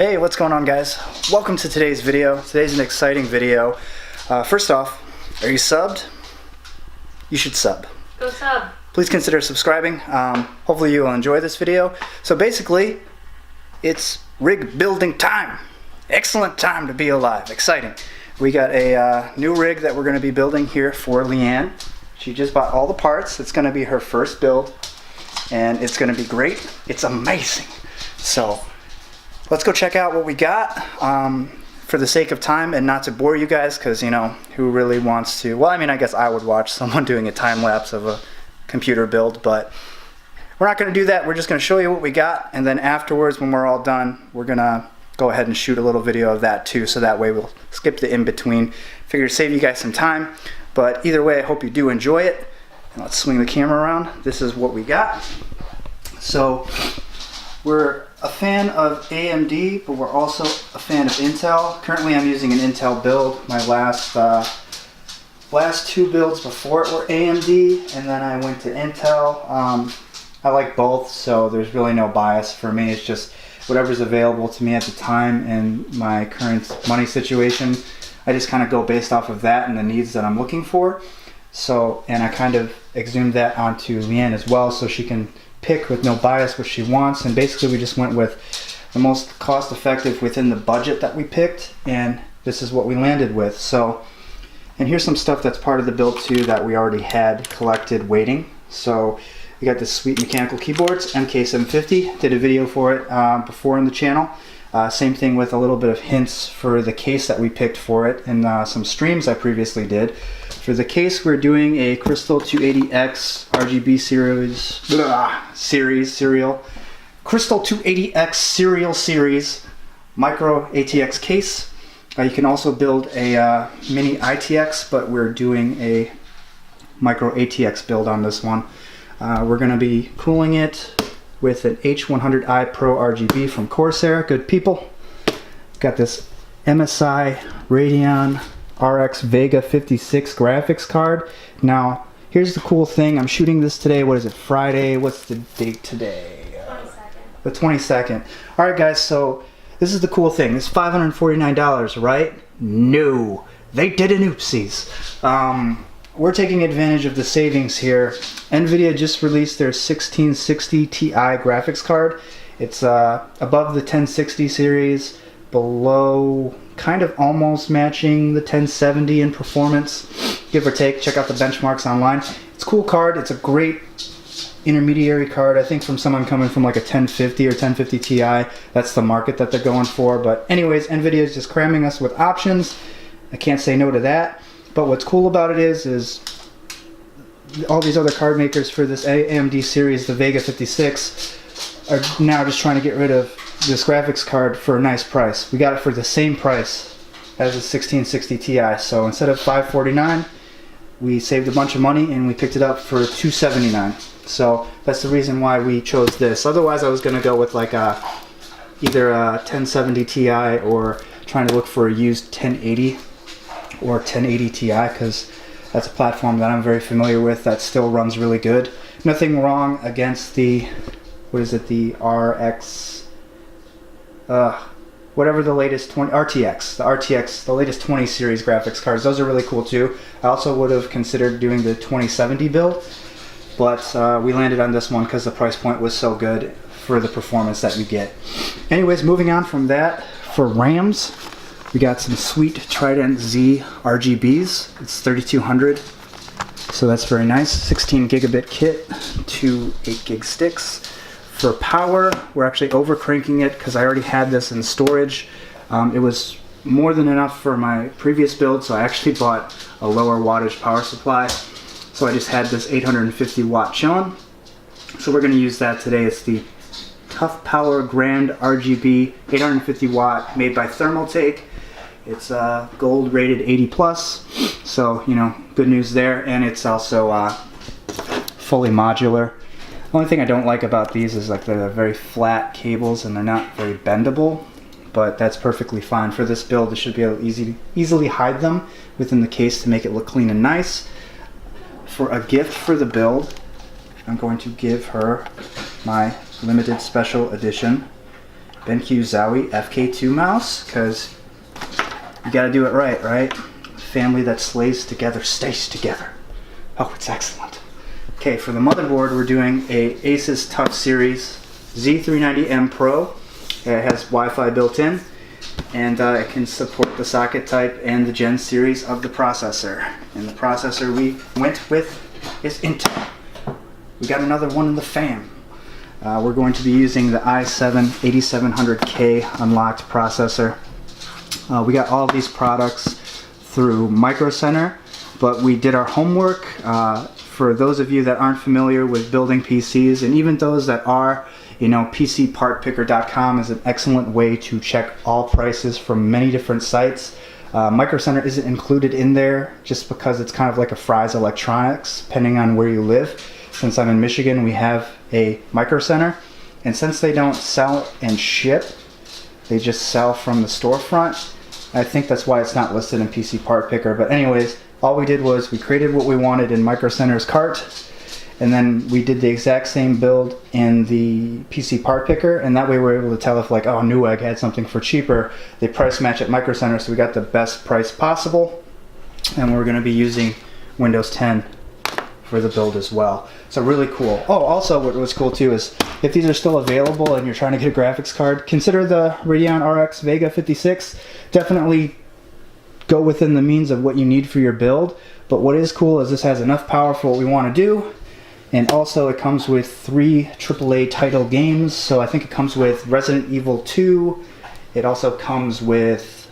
Hey, what's going on, guys? Welcome to today's video. Today's an exciting video. First off, are you subbed? You should sub. Go sub. Please consider subscribing. Hopefully you will enjoy this video. So basically, it's rig building time. Excellent time to be alive. Exciting. We got a new rig that we're going to be building here for LeeAnn. She just bought all the parts. It's going to be her first build, and it's going to be great. It's amazing. So let's go check out what we got. For the sake of time and not to bore you guys, because, you know, who really wants to... Well, I mean, I guess I would watch someone doing a time lapse of a computer build, but we're not going to do that. We're just going to show you what we got, and then afterwards, when we're all done, we're going to go ahead and shoot a little video of that too, so that way we'll skip the in-between. Figure to save you guys some time, but either way, I hope you do enjoy it. And let's swing the camera around. This is what we got. So we're a fan of AMD, but we're also a fan of Intel. Currently I'm using an Intel build. My last two builds before it were AMD, and then I went to Intel. I like both, so there's really no bias for me. It's just whatever's available to me at the time and my current money situation. I just kind of go based off of that and the needs that I'm looking for. So, and I kind of exhumed that onto LeeAnn as well, so she can pick with no bias what she wants. And basically we just went with the most cost effective within the budget that we picked, and this is what we landed with. So, and here's some stuff that's part of the build too that we already had collected waiting. So we got this sweet mechanical keyboards, MK750, did a video for it before in the channel. Same thing with a little bit of hints for the case that we picked for it in some streams I previously did. For the case, we're doing a Crystal 280X RGB serial. Crystal 280X serial series micro ATX case. You can also build a mini ITX, but we're doing a micro ATX build on this one. We're going to be cooling it with an H100i Pro RGB from Corsair. Good people. Got this MSI Radeon RX Vega 56 graphics card. Now, here's the cool thing. I'm shooting this today. What is it? Friday. What's the date today? 22nd. The 22nd. Alright guys, so this is the cool thing. It's $549, right? No. They did an oopsies. We're taking advantage of the savings here. NVIDIA just released their 1660 Ti graphics card. It's above the 1060 series, below, kind of almost matching the 1070 in performance, give or take. Check out the benchmarks online. It's a cool card. It's a great intermediary card, I think, from someone coming from like a 1050 or 1050 Ti. That's the market that they're going for. But anyways, NVIDIA is just cramming us with options. I can't say no to that. But what's cool about it is all these other card makers for this AMD series, the Vega 56, are now just trying to get rid of this graphics card for a nice price. We got it for the same price as the 1660 Ti. So instead of $549, we saved a bunch of money and we picked it up for $279. So that's the reason why we chose this. Otherwise, I was going to go with like either a 1070 Ti or trying to look for a used 1080 or 1080 Ti, because that's a platform that I'm very familiar with that still runs really good. Nothing wrong against the, what is it, the RX, whatever the latest 20, RTX, the latest 20 series graphics cards. Those are really cool too. I also would have considered doing the 2070 build, but we landed on this one because the price point was so good for the performance that you get. Anyways, moving on from that, for RAMs, we got some sweet Trident Z RGBs. It's 3200, so that's very nice. 16 gigabit kit, 2 8 gig sticks. For power, we're actually over cranking it because I already had this in storage. It was more than enough for my previous build, so I actually bought a lower wattage power supply. So I just had this 850 watt chillin'. So we're going to use that today. It's the Tough Power Grand RGB 850 watt, made by Thermaltake. It's gold rated 80 plus, so, you know, good news there. And it's also fully modular. The only thing I don't like about these is like they're very flat cables and they're not very bendable, but that's perfectly fine. For this build, I should be able to easily hide them within the case to make it look clean and nice. For a gift for the build, I'm going to give her my limited special edition BenQ Zowie FK2 mouse, because you got to do it right, right? Family that slays together stays together. Oh, it's excellent. Okay, for the motherboard, we're doing a Asus TUF Series Z390M Pro. It has Wi-Fi built in, and it can support the socket type and the Gen series of the processor. And the processor we went with is Intel. We got another one in the fam. We're going to be using the i7 8700K unlocked processor. We got all of these products through Micro Center, but we did our homework. For those of you that aren't familiar with building PCs, and even those that are, you know, PCPartPicker.com is an excellent way to check all prices from many different sites. Micro Center isn't included in there just because it's kind of like a Fry's Electronics, depending on where you live. Since I'm in Michigan, we have a Micro Center, and since they don't sell and ship, they just sell from the storefront. I think that's why it's not listed in PC Part Picker. But anyways, all we did was we created what we wanted in Micro Center's cart, and then we did the exact same build in the PC Part Picker, and that way we're able to tell if, like, oh, Newegg had something for cheaper. They price match at Micro Center, so we got the best price possible, and we're going to be using Windows 10 for the build as well. So really cool. Oh, also what was cool too is if these are still available and you're trying to get a graphics card, consider the Radeon RX Vega 56. Definitely go within the means of what you need for your build. But what is cool is this has enough power for what we want to do. And also it comes with 3 AAA title games. So I think it comes with Resident Evil 2. It also comes with,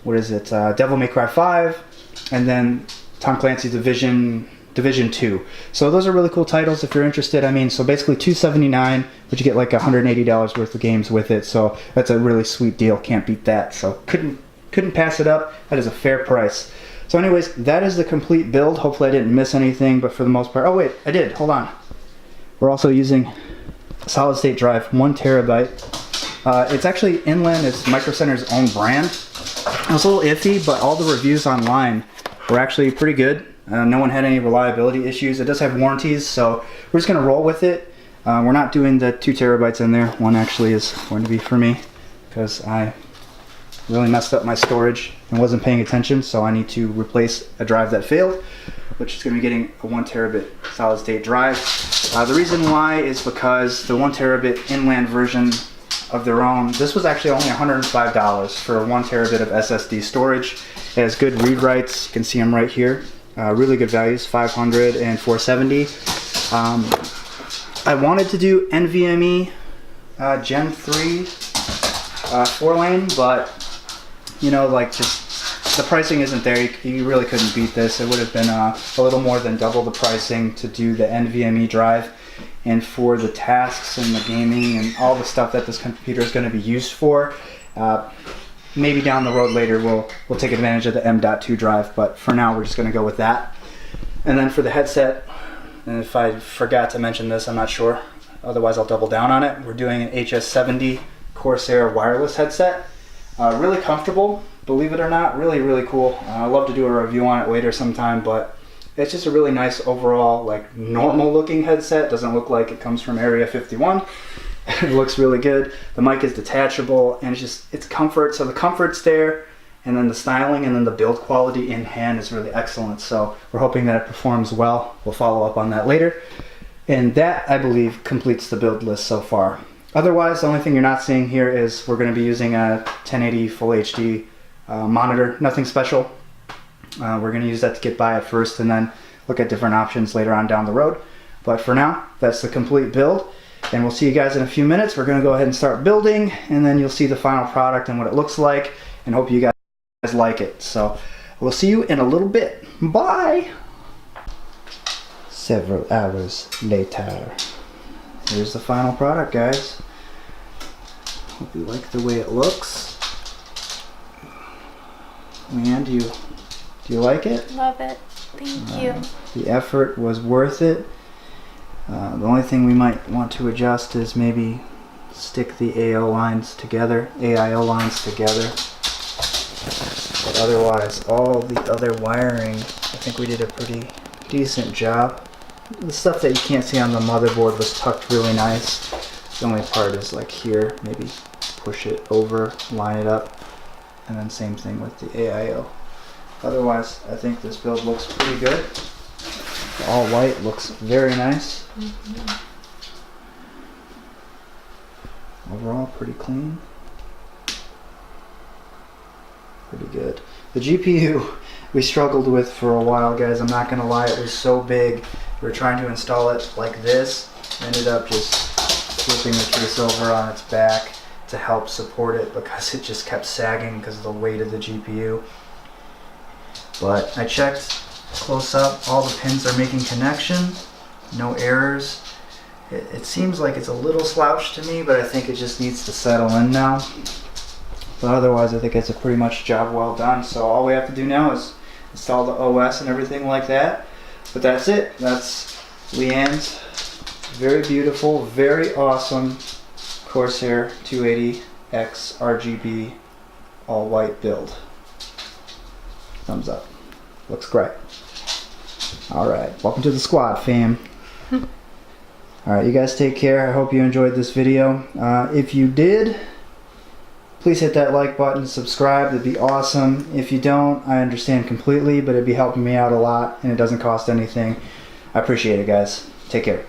what is it, Devil May Cry 5. And then Tom Clancy's Division 2. So those are really cool titles if you're interested. I mean, so basically $279, but you get like $180 worth of games with it. So that's a really sweet deal. Can't beat that. So couldn't pass it up. That is a fair price. So anyways, that is the complete build. Hopefully I didn't miss anything, but for the most part, oh wait, I did. Hold on. We're also using a solid state drive, 1 terabyte. It's actually Inland, it's Micro Center's own brand. It was a little iffy, but all the reviews online were actually pretty good. No one had any reliability issues. It does have warranties, so we're just going to roll with it. We're not doing the 2 terabytes in there. One actually is going to be for me because I really messed up my storage and wasn't paying attention, so I need to replace a drive that failed, which is going to be getting a 1 terabit solid state drive. The reason why is because the 1 terabit Inland version of their own, this was actually only $105 for 1 terabit of SSD storage. It has good read writes. You can see them right here. Really good values, 500 and 470. I wanted to do NVMe Gen 3 4-lane, but you know, like, just the pricing isn't there. You really couldn't beat this. It would have been a little more than double the pricing to do the NVMe drive, and for the tasks and the gaming and all the stuff that this computer is going to be used for. Maybe down the road later we'll take advantage of the M.2 drive, but for now we're just going to go with that. And then for the headset, and if I forgot to mention this, I'm not sure, otherwise I'll double down on it. We're doing an HS70 Corsair wireless headset. Really comfortable, believe it or not, really cool. I'd love to do a review on it later sometime, but it's just a really nice overall, like, normal looking headset. Doesn't look like it comes from Area 51. It looks really good. The mic is detachable, and it's comfort. So the comfort's there, and then the styling and then the build quality in hand is really excellent. So we're hoping that it performs well. We'll follow up on that later. And that, I believe, completes the build list so far. Otherwise, the only thing you're not seeing here is we're going to be using a 1080 Full HD monitor. Nothing special. We're going to use that to get by at first and then look at different options later on down the road. But for now, that's the complete build. And we'll see you guys in a few minutes. We're going to go ahead and start building, and then you'll see the final product and what it looks like, and hope you guys like it. So we'll see you in a little bit. Bye! Several hours later. Here's the final product, guys. Hope you like the way it looks. LeeAnn, do you like it? Love it. Thank you. The effort was worth it. The only thing we might want to adjust is maybe stick the AIO lines together. But otherwise, all the other wiring, I think we did a pretty decent job. The stuff that you can't see on the motherboard was tucked really nice. The only part is like here, maybe push it over, line it up, and then same thing with the AIO. Otherwise, I think this build looks pretty good. The all white looks very nice. Overall, pretty clean. Pretty good. The GPU we struggled with for a while, guys. I'm not gonna lie, it was so big. We were trying to install it like this. Ended up just flipping the case over on its back to help support it because it just kept sagging because of the weight of the GPU. But I checked close up, all the pins are making connection, no errors. It seems like it's a little slouched to me, but I think it just needs to settle in now. But otherwise, I think it's a pretty much job well done. So all we have to do now is install the OS and everything like that. But that's it. That's LeeAnn's very beautiful, very awesome Corsair 280X RGB all white build. Thumbs up. Looks great. Alright, welcome to the squad, fam. Alright, you guys take care. I hope you enjoyed this video. If you did, please hit that like button, subscribe. That'd be awesome. If you don't, I understand completely, but it'd be helping me out a lot and it doesn't cost anything. I appreciate it, guys. Take care.